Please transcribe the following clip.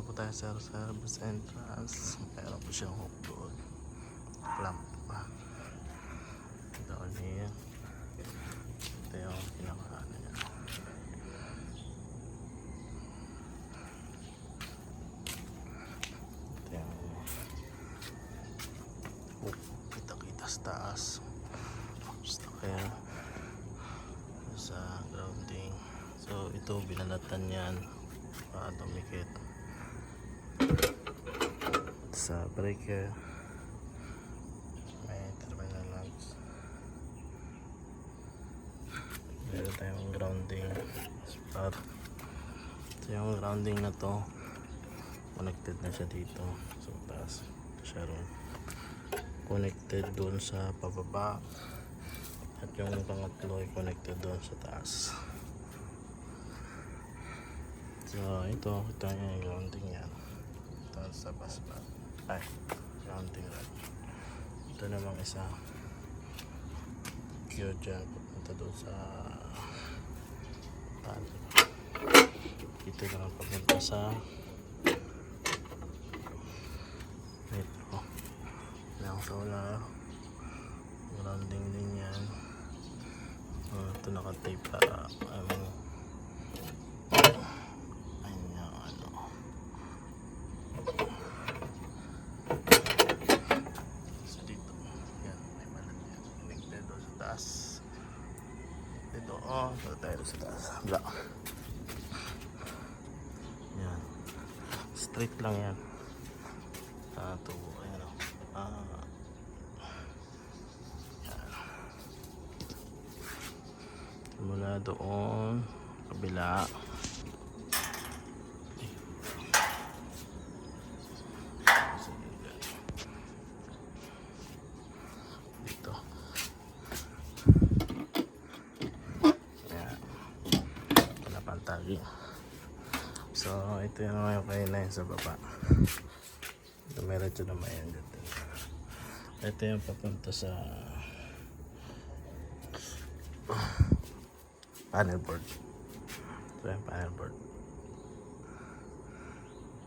po tayo sa service entrance. Meron po siyang hook doon. Clamp pa. Doon niya. Ito yung pinakaano niya. Ito yung hook. Kita-kita sa taas. Basta kaya sa grounding. So ito binalatan yan para dumikit sa breaker. May terminal lamps. Meron tayong grounding spot. So yung grounding na to connected na siya dito. So taas siya ron, connected doon sa pababa, at yung pangatlo ay connected doon sa taas. So ito yung grounding yan. Ito sa bus bar. Ay, grounding rod. Ito namang isa cure dyan papunta doon sa panel. Ito naman papunta sa ito yung solar grounding din yan. Ito nakatape para dito, so tayo sa taas. Wala. Yan. Straight lang yan. Ito, ayan o. Yan. Mula doon, kabila. So ito yung mga kainain sa baba. Dumiretso naman yan dito. Ito yung papunta sa panel board. Ito yung panel board.